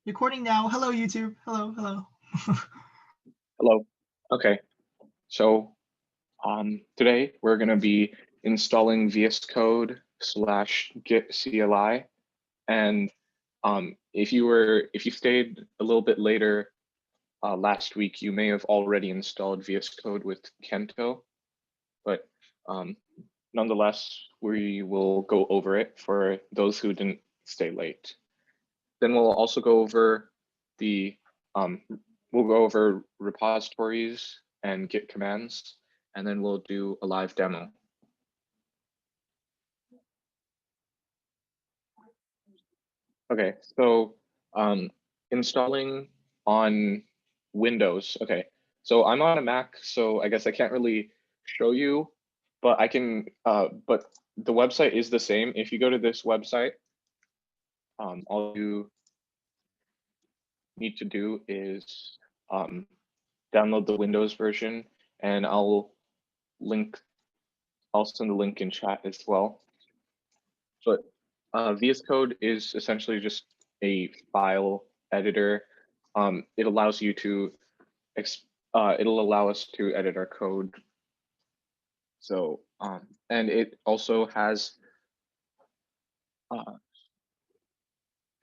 Recording now. Hello, YouTube. Hello, hello. Hello. Okay, so today we're going to be installing VS Code / Git CLI, and if you stayed a little bit later last week, you may have already installed VS Code with Kento, but nonetheless, we will go over it for those who didn't stay late. Then we'll also go over we'll go over repositories and Git commands, and then we'll do a live demo. Okay, so installing on Windows. Okay, so I'm on a Mac, so I guess I can't really show you, but I can. But the website is the same. If you go to this website, all you need to do is download the Windows version, and I'll send the link in chat as well. But VS Code is essentially just a file editor. It allows you to it'll allow us to edit our code. So and it also has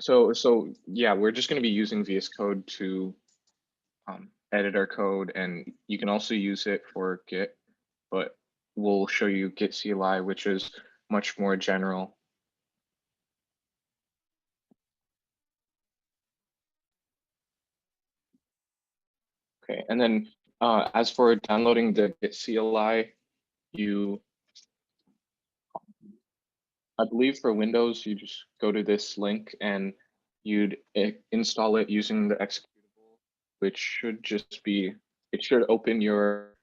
so yeah, we're just going to be using VS Code to edit our code, and you can also use it for Git, but we'll show you Git CLI, which is much more general. Okay, and then as for downloading the Git CLI, I believe for Windows, you just go to this link and you'd install it using the executable, which should just be, it should open your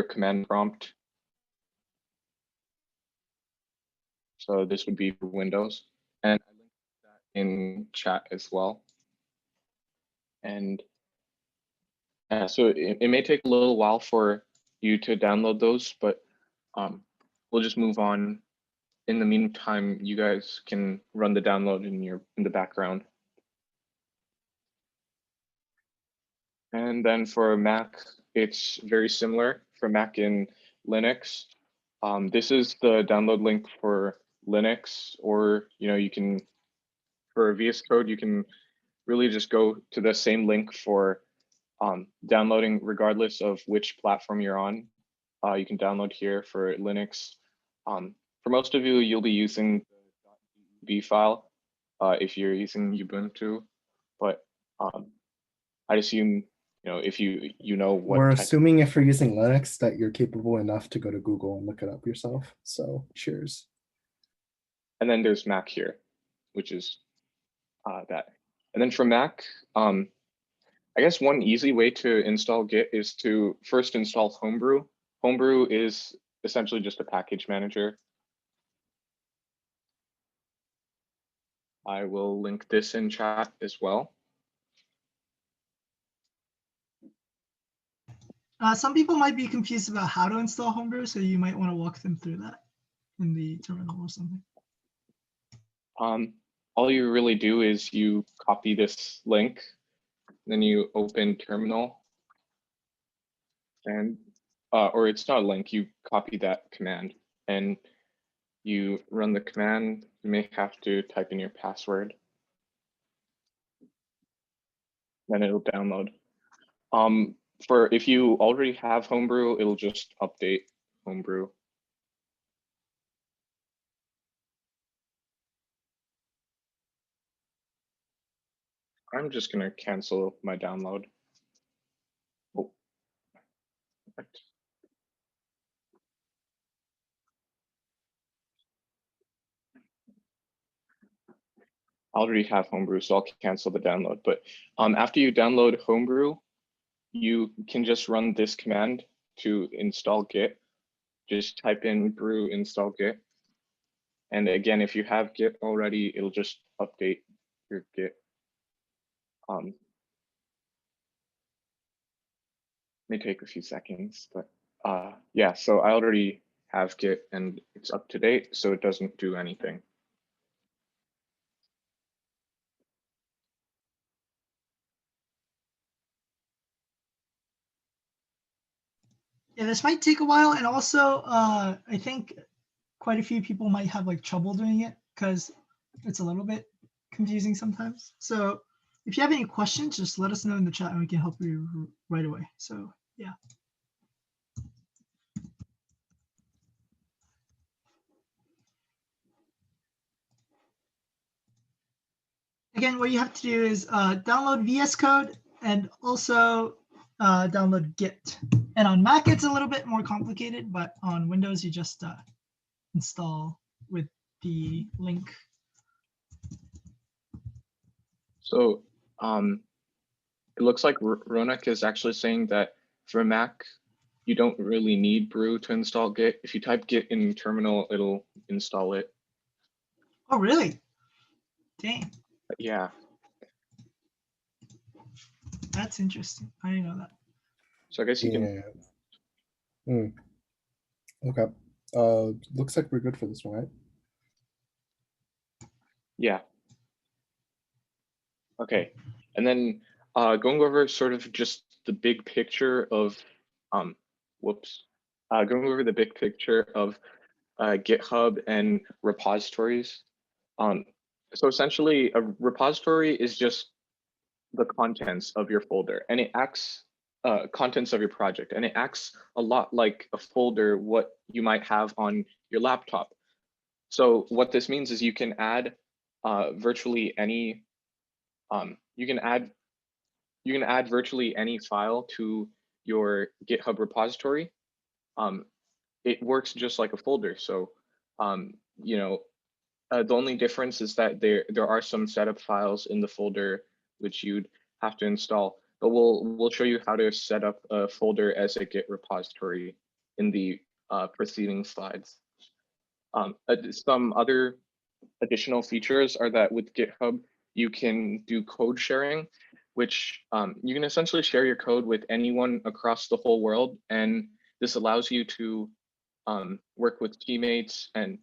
command prompt. So this would be for Windows, and I linked that in chat as well. And so it may take a little while for you to download those, but we'll just move on. In the meantime, you guys can run the download in the background. And then for Mac, it's very similar for Mac and Linux. This is the download link for Linux, or you can, for VS Code, you can really just go to the same link for downloading regardless of which platform you're on. You can download here for Linux. For most of you, you'll be using the .deb file if you're using Ubuntu, but I assume if you know what. We're assuming if you're using Linux that you're capable enough to go to Google and look it up yourself. So cheers. And then there's Mac here, which is that. And then for Mac, I guess one easy way to install Git is to first install Homebrew. Homebrew is essentially just a package manager. I will link this in chat as well. Some people might be confused about how to install Homebrew, so you might want to walk them through that in the terminal or something. All you really do is you copy this link, then you open terminal, and or it's not a link, you copy that command and you run the command. You may have to type in your password. Then it'll download. For if you already have Homebrew, it'll just update Homebrew. I'm just going to cancel my download. Oh, perfect. I already have Homebrew, so I'll cancel the download. But after you download Homebrew, you can just run this command to install Git. Just type in brew install Git. And again, if you have Git already, it'll just update your Git. May take a few seconds, but yeah, so I already have Git and it's up to date, so it doesn't do anything. Yeah, this might take a while, and also I think quite a few people might have like trouble doing it because it's a little bit confusing sometimes. So if you have any questions, just let us know in the chat and we can help you right away. So yeah. Again, what you have to do is download VS Code and also download Git. And on Mac, it's a little bit more complicated, but on Windows, you just install with the link. So it looks like Ronak is actually saying that for Mac, you don't really need brew to install Git. If you type Git in terminal, it'll install it. Oh, really? Dang. But yeah. That's interesting. I didn't know that. So I guess you can. Okay. Looks like we're good for this one, right? Yeah. Okay. And then going over sort of just the big picture of going over the big picture of GitHub and repositories. So essentially, a repository is just the contents of your folder, and it acts contents of your project, and it acts a lot like a folder what you might have on your laptop. So what this means is you can add virtually any you can add virtually any file to your GitHub repository. It works just like a folder. So you know, the only difference is that there are some setup files in the folder which you'd have to install. But we'll show you how to set up a folder as a Git repository in the preceding slides. Some other additional features are that with GitHub, you can do code sharing, which you can essentially share your code with anyone across the whole world. And this allows you to work with teammates, and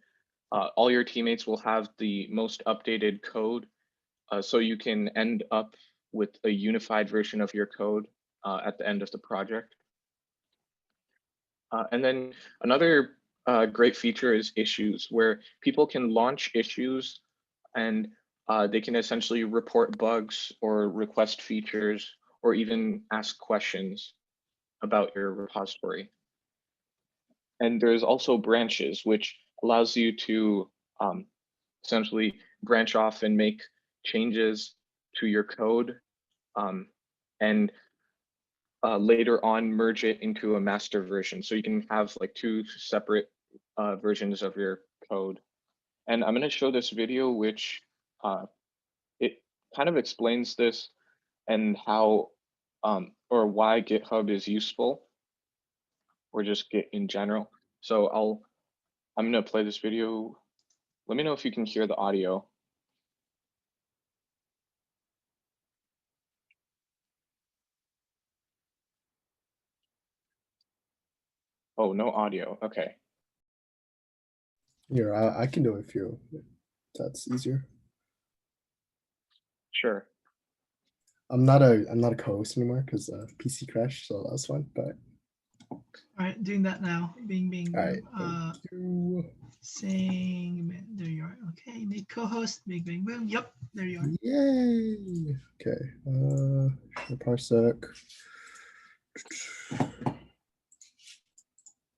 all your teammates will have the most updated code. So you can end up with a unified version of your code at the end of the project. And then another great feature is issues, where people can launch issues and they can essentially report bugs or request features or even ask questions about your repository. And there's also branches, which allows you to essentially branch off and make changes to your code and later on merge it into a master version. So you can have like two separate versions of your code. And I'm going to show this video, which it kind of explains this and how or why GitHub is useful, or just Git in general. So I'm going to play this video. Let me know if you can hear the audio. Oh, no audio. Okay. Here, I can do it if you. That's easier. Sure. I'm not a co-host anymore because PC crashed, so that was fun. But all right, doing that now. Bing, bing, all boom. right, Saying, there you are. Okay, make co-host, bing, bing, boom. Yep, there you are. yay! Okay, parsec.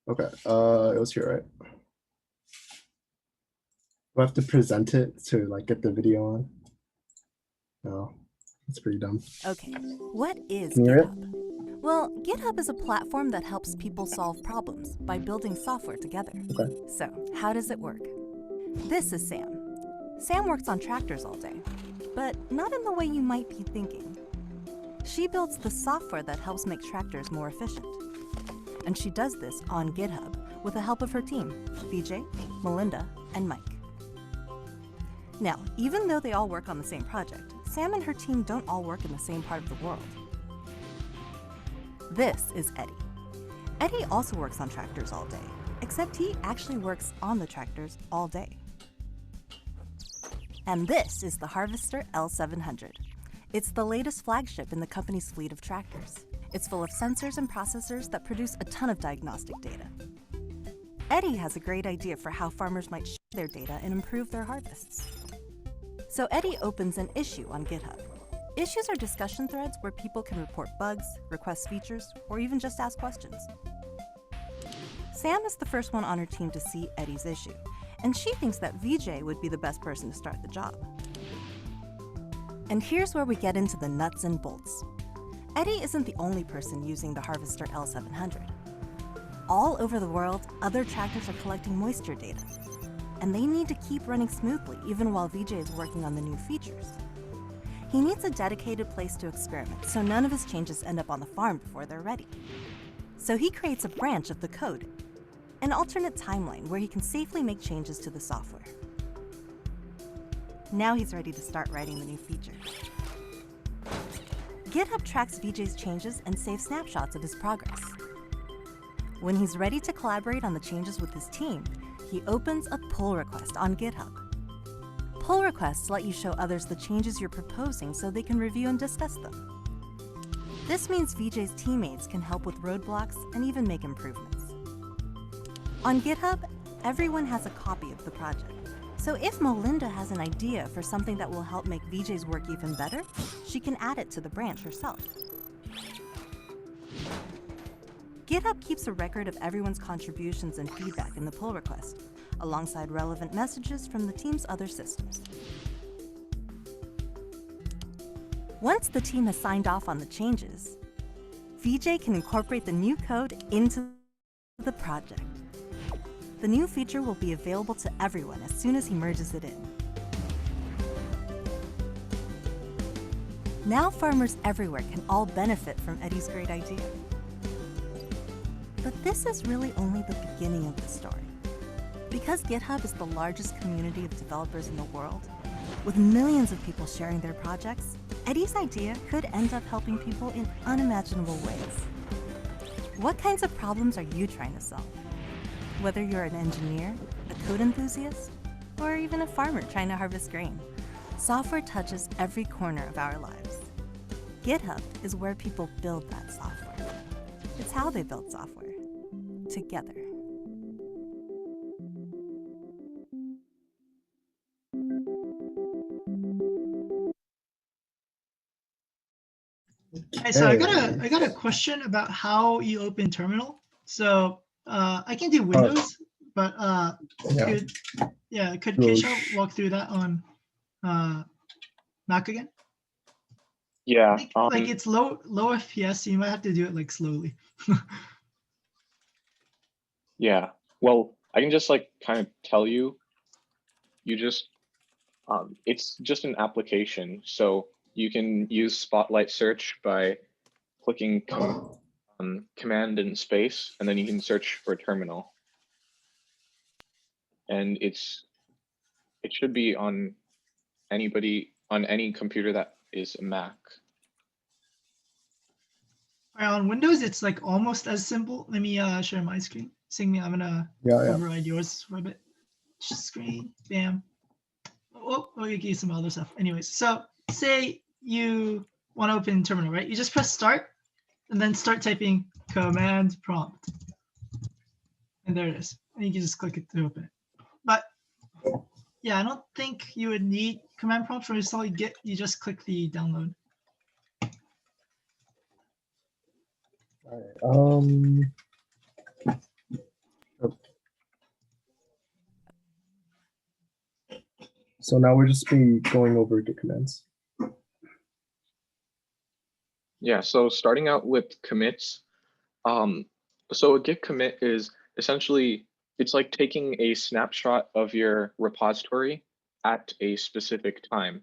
Okay, it was here, right? Do I have to present it to like get the video on? No, that's pretty dumb. Okay, what is Can you hear it? GitHub? Well, GitHub is a platform that helps people solve problems by building software together. Okay. So, how does it work? This is Sam. Sam works on tractors all day, but not in the way you might be thinking. She builds the software that helps make tractors more efficient. And she does this on GitHub with the help of her team, BJ, Melinda, and Mike. Now, even though they all work on the same project, Sam and her team don't all work in the same part of the world. This is Eddie. Eddie also works on tractors all day, except he actually works on the tractors all day. And this is the Harvester L700. It's the latest flagship in the company's fleet of tractors. It's full of sensors and processors that produce a ton of diagnostic data. Eddie has a great idea for how farmers might share their data and improve their harvests. So Eddie opens an issue on GitHub. Issues are discussion threads where people can report bugs, request features, or even just ask questions. Sam is the first one on her team to see Eddie's issue, and she thinks that VJ would be the best person to start the job. And here's where we get into the nuts and bolts. Eddie isn't the only person using the Harvester L700. All over the world, other tractors are collecting moisture data, and they need to keep running smoothly even while VJ is working on the new features. He needs a dedicated place to experiment, so none of his changes end up on the farm before they're ready. So he creates a branch of the code, an alternate timeline where he can safely make changes to the software. Now he's ready to start writing the new features. GitHub tracks VJ's changes and saves snapshots of his progress. When he's ready to collaborate on the changes with his team, he opens a pull request on GitHub. Pull requests let you show others the changes you're proposing so they can review and discuss them. This means VJ's teammates can help with roadblocks and even make improvements. On GitHub, everyone has a copy of the project. So if Melinda has an idea for something that will help make VJ's work even better, she can add it to the branch herself. GitHub keeps a record of everyone's contributions and feedback in the pull request, alongside relevant messages from the team's other systems. Once the team has signed off on the changes, VJ can incorporate the new code into the project. The new feature will be available to everyone as soon as he merges it in. Now farmers everywhere can all benefit from Eddie's great idea. But this is really only the beginning of the story. Because GitHub is the largest community of developers in the world, with millions of people sharing their projects, Eddie's idea could end up helping people in unimaginable ways. What kinds of problems are you trying to solve? Whether you're an engineer, a code enthusiast, or even a farmer trying to harvest grain, software touches every corner of our lives. GitHub is where people build that software. It's how they build software, together. Hey, so I got a question about how you open terminal. So I can do Windows, but could Keshav walk through that on Mac again? Yeah. I think, it's low FPS, so you might have to do it like slowly. Yeah. Well, I can just like kind of tell you. You just it's just an application, so you can use Spotlight Search by clicking Command and space, and then you can search for terminal. And it should be on any computer that is a Mac. On Windows, it's like almost as simple. Let me share my screen. I'm gonna override yours for a bit. Screen, bam. Oh, you get some other stuff. Anyways, so say you want to open terminal, right? You just press start and then start typing command prompt. And there it is. And you can just click it to open it. But yeah, I don't think you would need command prompt for installing Git. You just click the download. All right. So now we're just going over Git commands. Yeah, so starting out with commits. So a Git commit is essentially, it's like taking a snapshot of your repository at a specific time.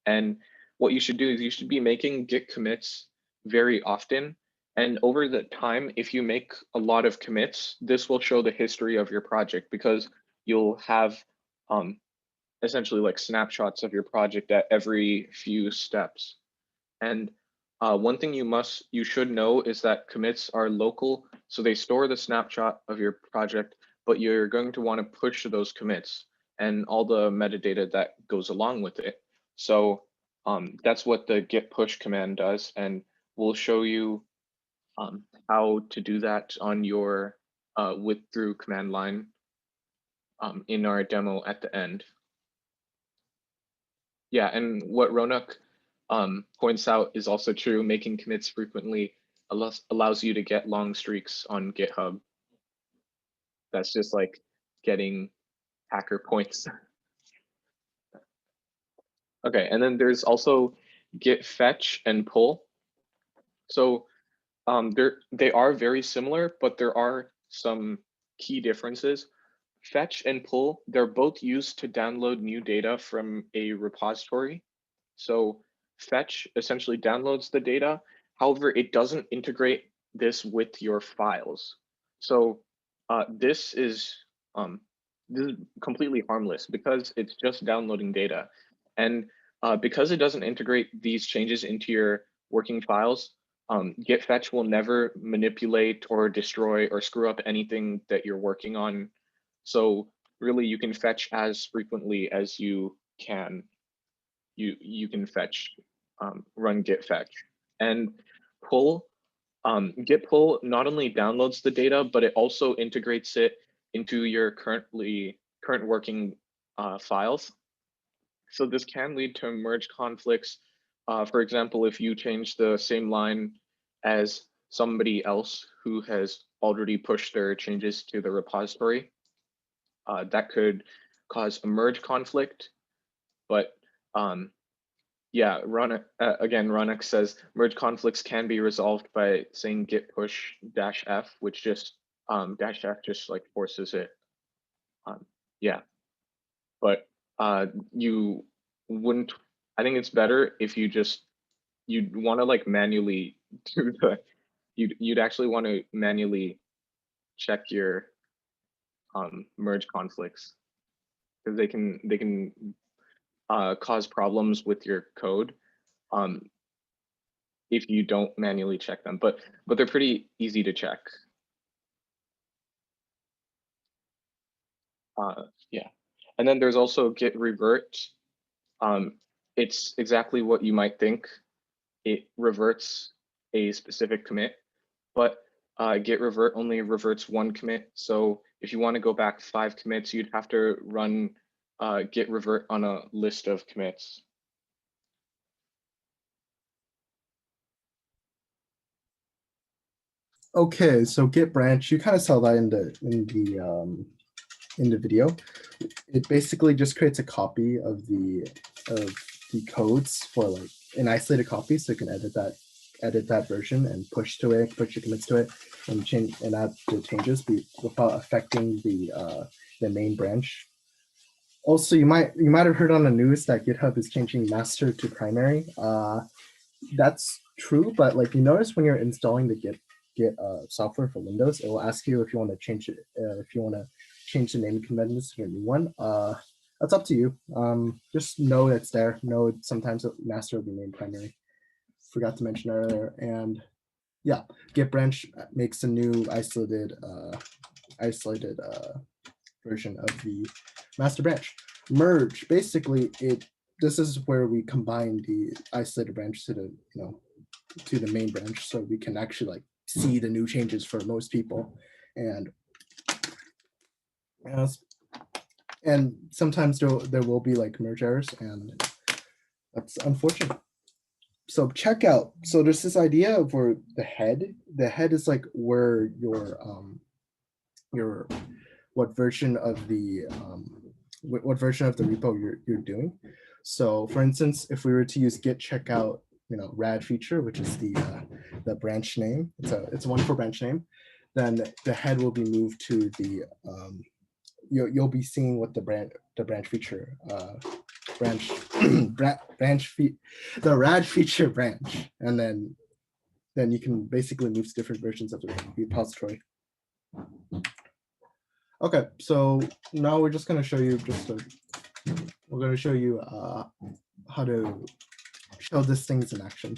And what you should do is you should be making Git commits very often. And over the time, if you make a lot of commits, this will show the history of your project, because you'll have essentially like snapshots of your project at every few steps. And one thing you should know is that commits are local, so they store the snapshot of your project, but you're going to want to push those commits and all the metadata that goes along with it. So that's what the git push command does, and we'll show you how to do that on your through command line in our demo at the end. Yeah, and what Ronak points out is also true. Making commits frequently allows you to get long streaks on GitHub. That's just like getting hacker points. Okay, and then there's also git fetch and pull. So they are very similar, but there are some key differences. Fetch and pull, they're both used to download new data from a repository. So fetch essentially downloads the data. However, it doesn't integrate this with your files. So this is completely harmless because it's just downloading data. And because it doesn't integrate these changes into your working files, git fetch will never manipulate or destroy or screw up anything that you're working on. So really, you can fetch as frequently as you can. You can fetch, run git fetch. And pull, git pull not only downloads the data, but it also integrates it into your current working files. So this can lead to merge conflicts. For example, if you change the same line as somebody else who has already pushed their changes to the repository, that could cause a merge conflict. But yeah, Ronak says merge conflicts can be resolved by saying git push -f, which just -f just like forces it. Yeah, but you wouldn't. I think it's better if you'd want to like manually do the. You'd actually want to manually check your merge conflicts because they can cause problems with your code if you don't manually check them, but they're pretty easy to check. Yeah, and then there's also git revert. It's exactly what you might think. It reverts a specific commit, but git revert only reverts one commit. So if you want to go back 5 commits, you'd have to run git revert on a list of commits. Okay, so git branch, you kind of saw that in the video. It basically just creates a copy of the codes for like an isolated copy, so you can edit that version and push your commits to it and change and add the changes without affecting the main branch. Also, you might have heard on the news that GitHub is changing master to primary. That's true, but like you notice when you're installing the Git software for Windows, it will ask you if you want to change it, if you want to change the naming conventions to a new one. That's up to you. Just know it's there. Know sometimes master will be named primary. Forgot to mention earlier. And yeah, git branch makes a new isolated version of the master branch. Merge, basically, this is where we combine the isolated branch to the main branch, so we can actually like see the new changes for most people. And sometimes there will be like merge errors, and that's unfortunate. So check out. So there's this idea of where the head is like where your what version of the repo you're doing. So for instance, if we were to use git checkout, rad feature, which is the branch name, it's a wonderful branch name, then the head will be moved to the you'll be seeing what the branch feature the rad feature branch, and then you can basically move to different versions of the repository. Okay, so now we're just going to show you how to show these things in action.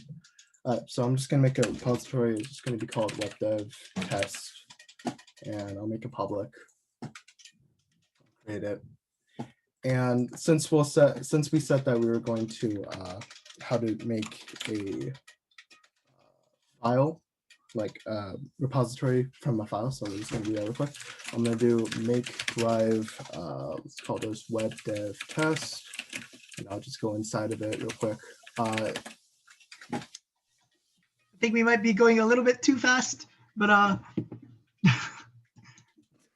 So I'm just going to make a repository. It's going to be called webdev test, and I'll make it public. Create it. And since we said that we were going to how to make a file like repository from a file. So we're just gonna do that real quick. I'm gonna do make live, let's call this web dev test. And I'll just go inside of it real quick. I think we might be going a little bit too fast, but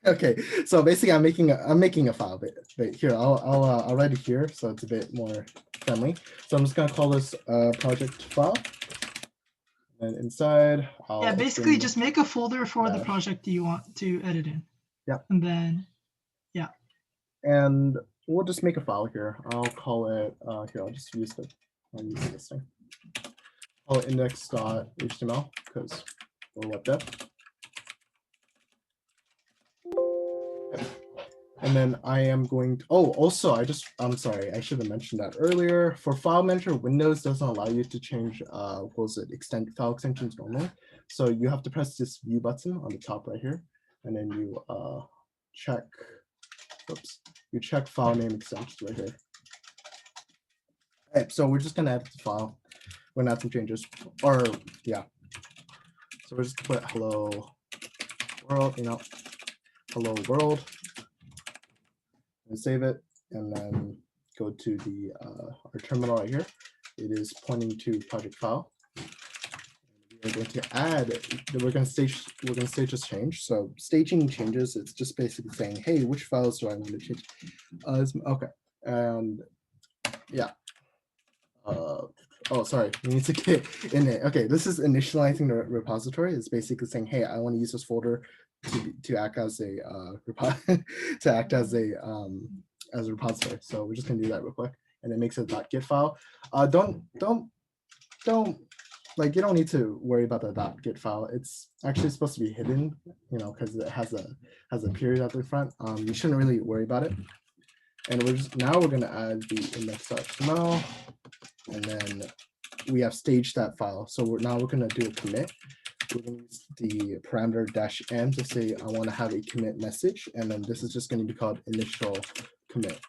Okay, so basically I'm making a file, but here I'll write it here so it's a bit more friendly. So I'm just gonna call this project file. And inside, yeah, basically just make a folder for the dash. project you want to edit in. Yeah. And then, and we'll just make a file here. I'll call it, here, I'll just use this thing. Call it index.html because we're web dev. Okay. And then I am going to, oh, also, I'm sorry, I should have mentioned that earlier. For file manager, Windows doesn't allow you to change, what was it, file extensions normally. So you have to press this view button on the top right here. And then you check, oops, you check file name extensions right here. All right, so we're just gonna add the file. We're gonna add some changes, or yeah. So we're just gonna put hello world, hello world, and save it, and then go to the our terminal right here. It is pointing to project file. We're going to add, we're going to stage this change. So staging changes, it's just basically saying, hey, which files do I want to change? Okay, and yeah. Oh, sorry, we need to get in it. Okay, this is initializing the repository. It's basically saying, hey, I want to use this folder to act as a repository. So we're just gonna do that real quick, and it makes it a .git file. Don't like, you don't need to worry about the .git file. It's actually supposed to be hidden, because it has a period at the front. You shouldn't really worry about it. And we're gonna add the index.html, and then we have staged that file. So we're gonna do a commit. We're gonna use the parameter -n to say I want to have a commit message, and then this is just going to be called initial commit.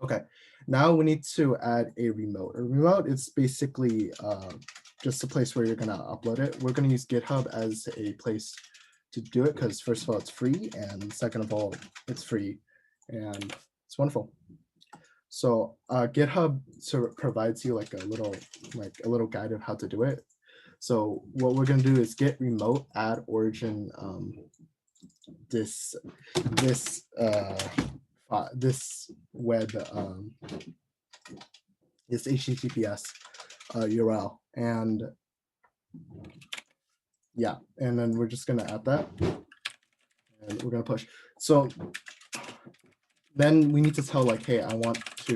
Okay, now we need to add a remote. A remote is basically just a place where you're gonna upload it. We're gonna use GitHub as a place to do it because first of all, it's free, and second of all, it's free, and it's wonderful. So GitHub provides you like a little guide of how to do it. So what we're going to do is git remote add origin this web this HTTPS URL, and yeah, and then we're just going to add that, and we're going to push. So then we need to tell like, hey, I want to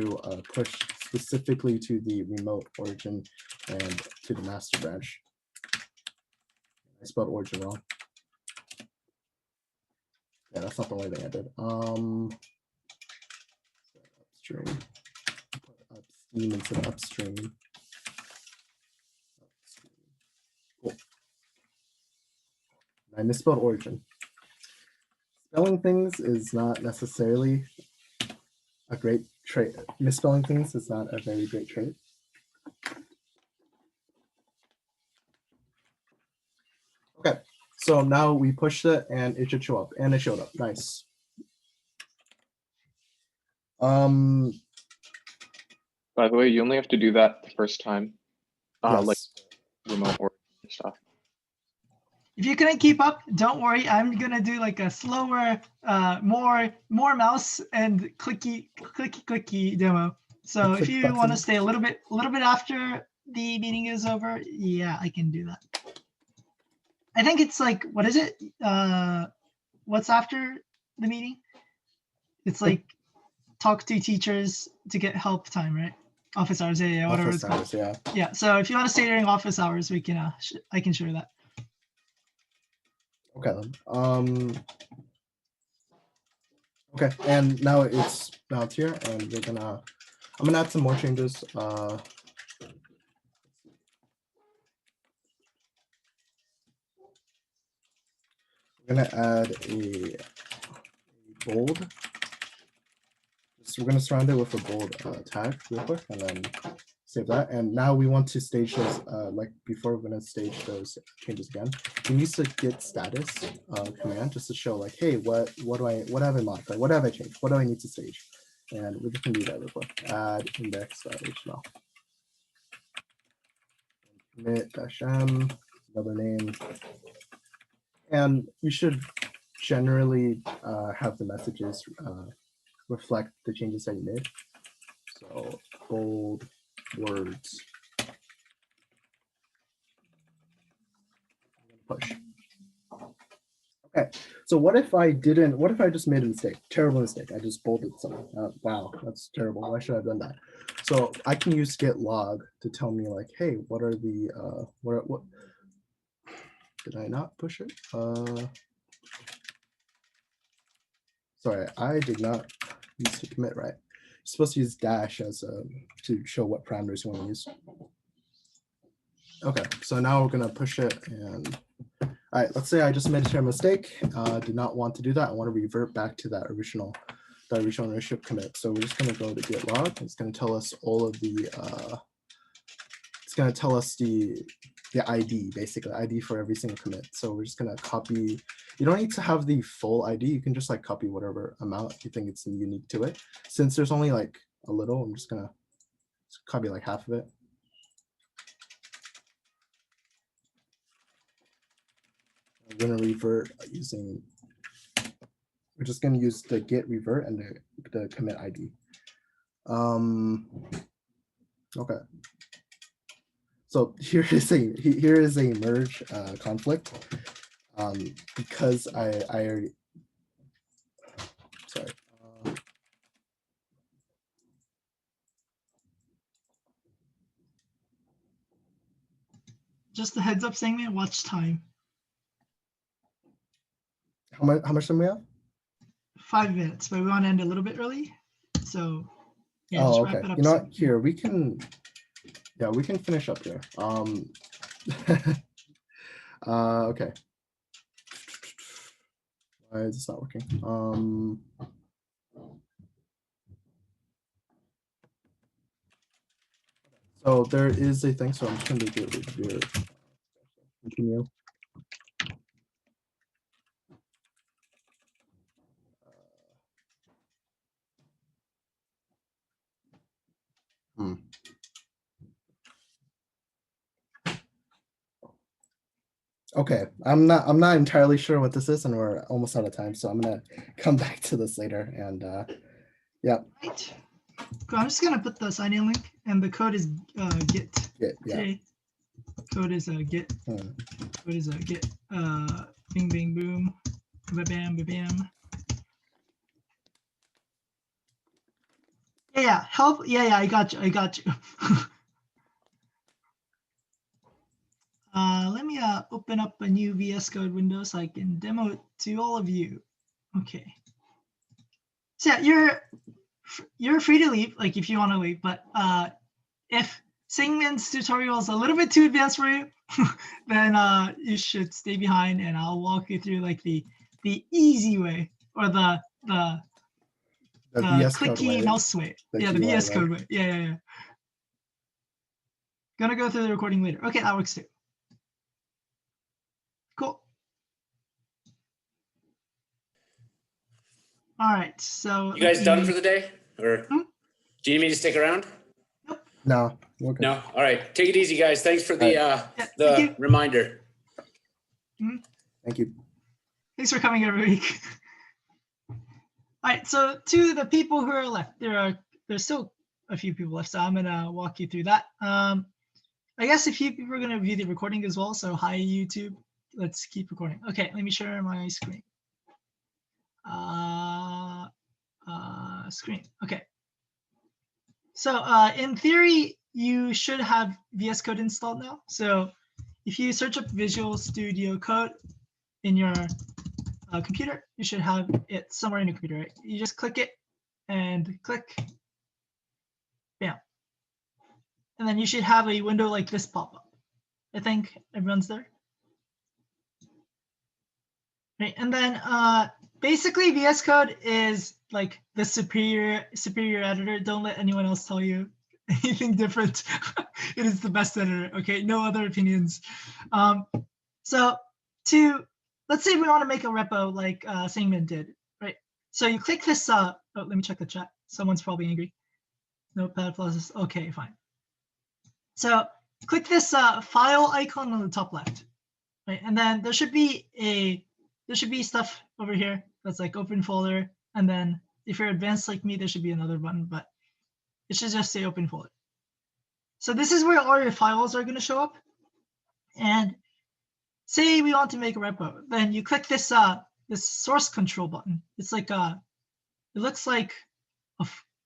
push specifically to the remote origin and to the master branch. I spelled origin wrong. Yeah, that's not the only thing I did. Upstream. Put upstream instead of upstream. Cool. I misspelled origin. Spelling things is not necessarily a great trait. Misspelling things is not a very great trait. Okay, so now we pushed it and it should show up, and it showed up. Nice. By the way, you only have to do that the first time, Yes. like remote or stuff. if you couldn't keep up, don't worry. I'm gonna do like a slower, more mouse and clicky demo. So if you want to stay a little bit after the meeting is over, yeah, I can do that. I think it's like, what is it? What's after the meeting? It's like talk to teachers to get help time, right? Office hours, yeah, whatever it's called. Yeah. Yeah. So if you want to stay during office hours, we can. I can share that. Okay. Okay, and now it's here, and I'm gonna add some more changes. We're gonna add a bold. So we're gonna surround it with a bold tag real quick, and then save that. And now we want to stage those, like before we're gonna stage those changes again. We use the git status command just to show like, hey, what have I modified? What have I changed? What do I need to stage? And we're just gonna do that real quick. Add index.html. Commit-m, another name. And you should generally have the messages reflect the changes that you made. So bold words. Push. Okay, so what if I just made a mistake? Terrible mistake. I just bolded something. Wow, that's terrible. Why should I have done that? So I can use git log to tell me like, hey, what are the what did I not push it? Sorry, I did not use to commit right. You're supposed to use dash as to show what parameters you want to use. Okay, so now we're gonna push it, and all right, let's say I just made a mistake. Did not want to do that. I want to revert back to that original ownership commit. So we're just gonna go to git log. It's gonna tell us all of the it's gonna tell us the ID, basically ID for every single commit. So we're just gonna copy. You don't need to have the full ID. You can just like copy whatever amount you think it's unique to it. Since there's only like a little, I'm just gonna copy like half of it. I'm gonna revert using. We're just gonna use the git revert and the commit ID. Okay. So here is a merge conflict because I already, sorry. Just a heads up saying that, watch time. How much time we have? 5 minutes, but we want to end a little bit early. So yeah, Oh, just okay. wrap it up You know what? soon. Here we can, yeah, we can finish up here. Okay. Why is this not working? So there is a thing. So I'm just going to do it here. Continue. Okay, I'm not entirely sure what this is, and we're almost out of time, so I'm gonna come back to this later. And yeah. Right. Cool. I'm just gonna put the sign-in link, and the code is git. Yeah. Today. Code is git. Code is git. Bing bing boom. Ba bam ba bam. Yeah. Help. Yeah. I got you. Let me open up a new VS Code window so I can demo it to all of you. Okay. So yeah, you're free to leave, like if you want to leave, but if Singman's tutorial is a little bit too advanced for you, then you should stay behind, and I'll walk you through like the easy way, or the VS Code clicky way, mouse way. Yeah, the GUI VS way. Code way. Yeah. Gonna go through the recording later. Okay, that works too. Cool. All right, so you guys done for the day, or do you need me to stick around? No. Okay. No. All right. Take it easy, guys. Thanks for the thank you. reminder. Thank you. Thanks for coming every week. All right, so to the people who are left, there's still a few people left, so I'm gonna walk you through that. I guess a few people are gonna view the recording as well. So hi YouTube. Let's keep recording. Okay, let me share my screen. Screen. Okay. So in theory, you should have VS Code installed now. So if you search up Visual Studio Code in your computer, you should have it somewhere in your computer, right? You just click it and click, bam. And then you should have a window like this pop up. I think everyone's there. Right, and then basically VS Code is like the superior editor. Don't let anyone else tell you anything different, it is the best editor. Okay, no other opinions. So let's say we want to make a repo like Singman did, right? So you click this. Oh, let me check the chat. Someone's probably angry. Notepad plus. Okay, fine. So click this file icon on the top left, right? And then there should be stuff over here that's like open folder. And then if you're advanced like me, there should be another button, but it should just say open folder. So this is where all your files are going to show up. And say we want to make a repo, then you click this this source control button. It's like it looks like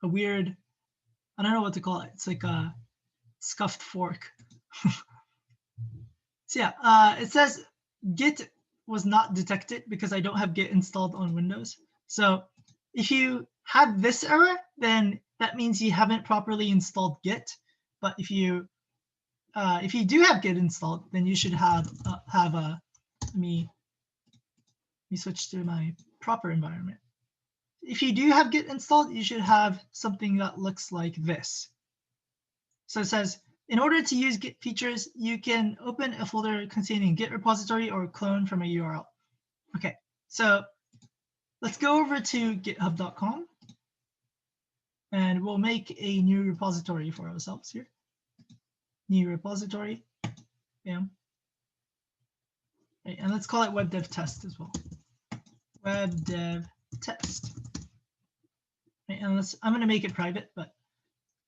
a weird, I don't know what to call it. It's like a scuffed fork. So yeah, it says Git was not detected because I don't have Git installed on Windows. So if you have this error, then that means you haven't properly installed Git. But if you do have Git installed, then you should have let me switch to my proper environment. If you do have Git installed, you should have something that looks like this. So it says, in order to use Git features, you can open a folder containing Git repository or clone from a URL. Okay, so let's go over to github.com and we'll make a new repository for ourselves here. New repository, bam. Right, and let's call it web dev test as well. Web dev test. Right, and I'm going to make it private, and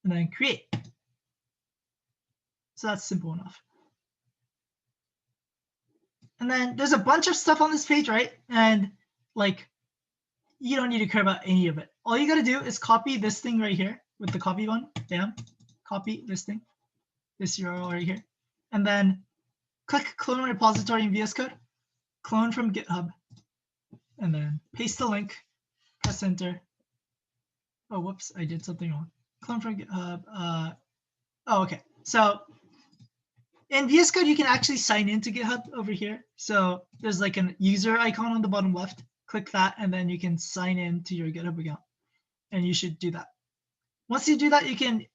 then create. So that's simple enough. And then there's a bunch of stuff on this page, right? And like, you don't need to care about any of it. All you got to do is copy this thing right here with the copy button. Bam, copy this thing, this URL right here. And then click clone repository in VS Code, clone from GitHub, and then paste the link, press enter. Oh, whoops, I did something wrong. Clone from GitHub. Oh, okay. So in VS Code, you can actually sign into GitHub over here. So there's like a user icon on the bottom left. Click that, and then you can sign in to your GitHub account. And you should do that. Once you do that, you can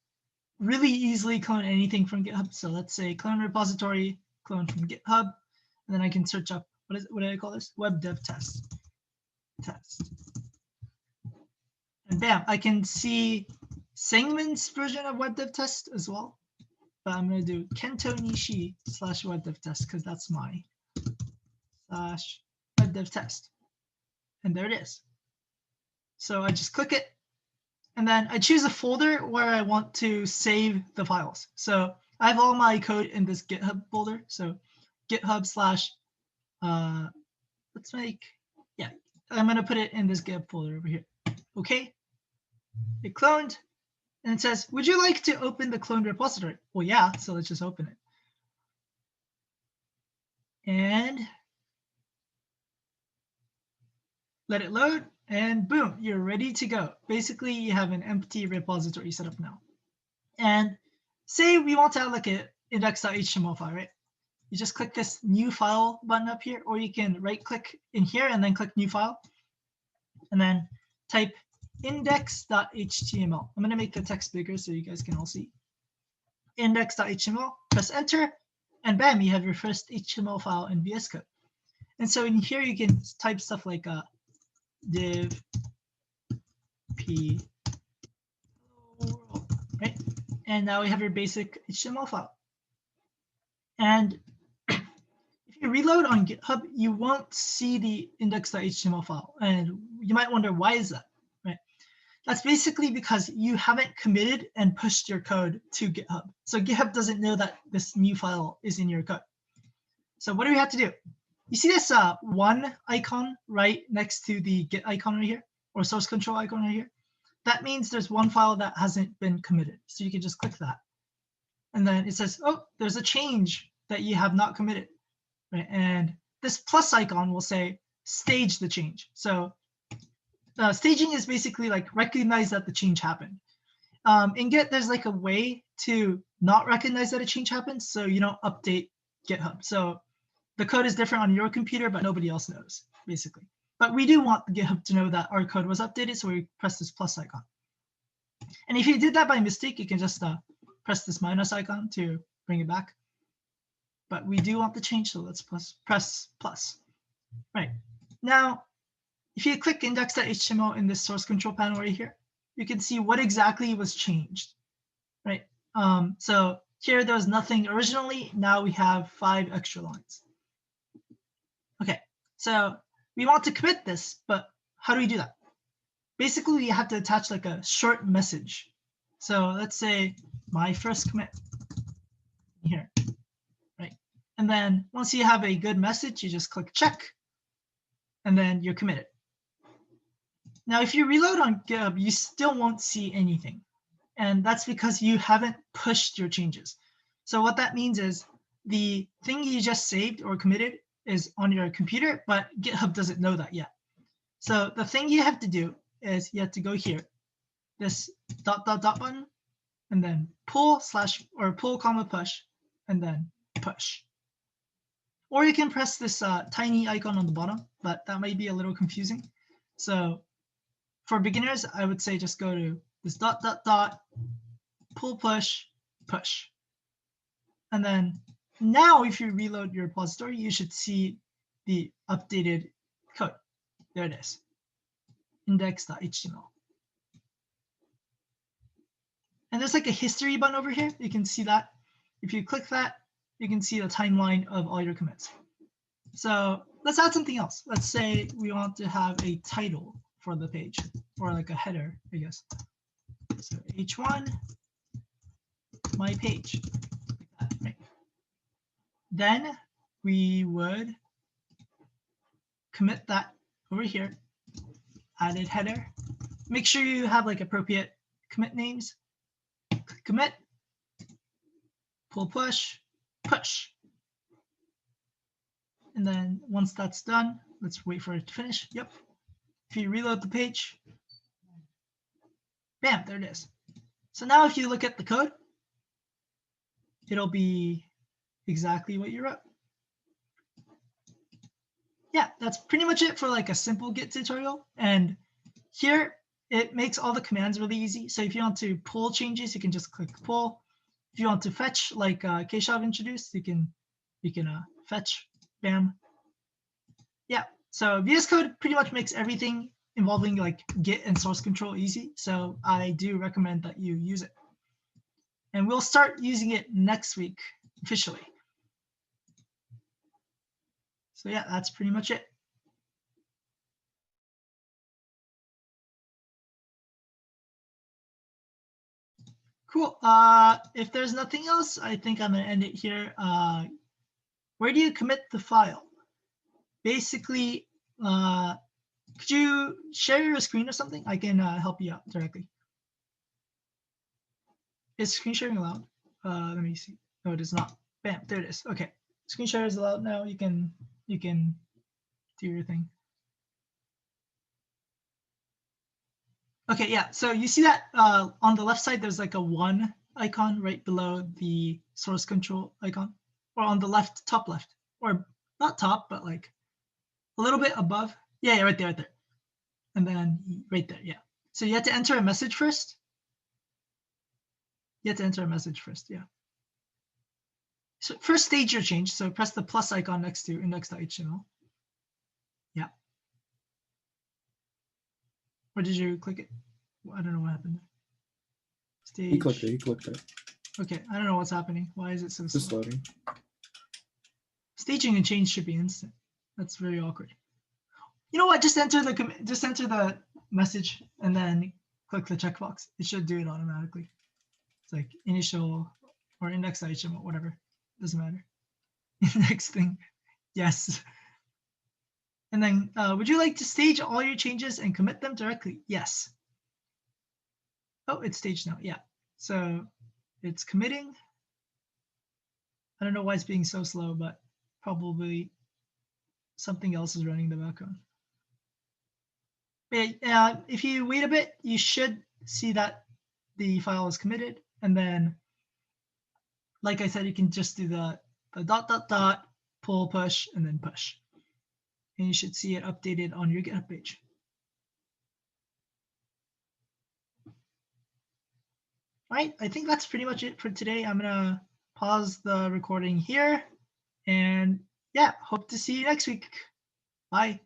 really easily clone anything from GitHub. So let's say clone repository, clone from GitHub, and then I can search up, what do I call this? Web dev test. And bam, I can see Sangman's version of web dev test as well. But I'm going to do Kento Nishi / web dev test because that's my / web dev test. And there it is. So I just click it. And then I choose a folder where I want to save the files. So I have all my code in this GitHub folder. So GitHub / I'm going to put it in this GitHub folder over here. Okay. It cloned. And it says, would you like to open the cloned repository? Well, yeah. So let's just open it. And let it load. And boom, you're ready to go. Basically, you have an empty repository set up now. And say we want to add like an index.html file, right? You just click this new file button up here, or you can right click in here and then click new file. And then type index.html. I'm going to make the text bigger so you guys can all see. Index.html, press enter, and bam, you have your first HTML file in VS Code. And so in here, you can type stuff like div p world, right? And now we have your basic HTML file. And if you reload on GitHub, you won't see the index.html file. And you might wonder, why is that, right? That's basically because you haven't committed and pushed your code to GitHub. So GitHub doesn't know that this new file is in your code. So what do we have to do? You see this one icon right next to the Git icon right here, or source control icon right here? That means there's one file that hasn't been committed. So you can just click that. And then it says, oh, there's a change that you have not committed. Right? And this plus icon will say, stage the change. So staging is basically like recognize that the change happened. In Git, there's like a way to not recognize that a change happened, so you don't update GitHub. So the code is different on your computer, but nobody else knows, basically. But we do want GitHub to know that our code was updated, so we press this plus icon. And if you did that by mistake, you can just press this minus icon to bring it back. But we do want the change, so let's press plus. Right. Now, if you click index.html in this source control panel right here, you can see what exactly was changed, right? So here there was nothing originally. Now we have 5 extra lines. Okay, so we want to commit this, but how do we do that? Basically, we have to attach like a short message. So let's say my first commit here, right? And then once you have a good message, you just click check, and then you're committed. Now, if you reload on GitHub, you still won't see anything. And that's because you haven't pushed your changes. So what that means is the thing you just saved or committed is on your computer, but GitHub doesn't know that yet. So the thing you have to do is you have to go here, this ... button, and then pull comma push, and then push. Or you can press this tiny icon on the bottom, but that might be a little confusing. So for beginners, I would say just go to this ... pull push, push. And then now if you reload your repository, you should see the updated code. There it is, index.html. And there's like a history button over here. You can see that. If you click that, you can see the timeline of all your commits. So let's add something else. Let's say we want to have a title for the page, or like a header, I guess. So h1, my page, like that, right? Then we would commit that over here, added header. Make sure you have like appropriate commit names. Click commit, pull push, push. And then once that's done, let's wait for it to finish. Yep. If you reload the page, bam, there it is. So now if you look at the code, it'll be exactly what you wrote. Yeah, that's pretty much it for like a simple Git tutorial. And here it makes all the commands really easy. So if you want to pull changes, you can just click pull. If you want to fetch, like Keshav introduced, you can fetch, bam. Yeah, so VS Code pretty much makes everything involving like Git and source control easy. So I do recommend that you use it. And we'll start using it next week officially. So yeah, that's pretty much it. Cool. If there's nothing else, I think I'm going to end it here. Where do you commit the file? Basically, could you share your screen or something? I can help you out directly. Is screen sharing allowed? Let me see. No, it is not. Bam, there it is. Okay, screen share is allowed now. You can do your thing. Okay, yeah. So you see that on the left side, there's like a 1 icon right below the source control icon, or on the left, top left, or not top, but like a little bit above. Yeah, right there, right there. And then right there, yeah. So you have to enter a message first. You have to enter a message first, yeah. So first stage your change. So press the plus icon next to index.html. Yeah. Or did you click it? I don't know what happened. Stage. He clicked it. He clicked it. Okay, I don't know what's happening. Why is it so slow? Just loading. Staging and change should be instant. That's very awkward. You know what? Just enter the message and then click the checkbox. It should do it automatically. It's like initial or index.html, whatever. Doesn't matter. Next thing. Yes. And then would you like to stage all your changes and commit them directly? Yes. Oh, it's staged now. Yeah. So it's committing. I don't know why it's being so slow, but probably something else is running in the background. But if you wait a bit, you should see that the file is committed. And then, like I said, you can just do the ... pull, push, and then push. And you should see it updated on your GitHub page. right, I think that's pretty much it for today. I'm gonna pause the recording here, and yeah, hope to see you next week. Bye.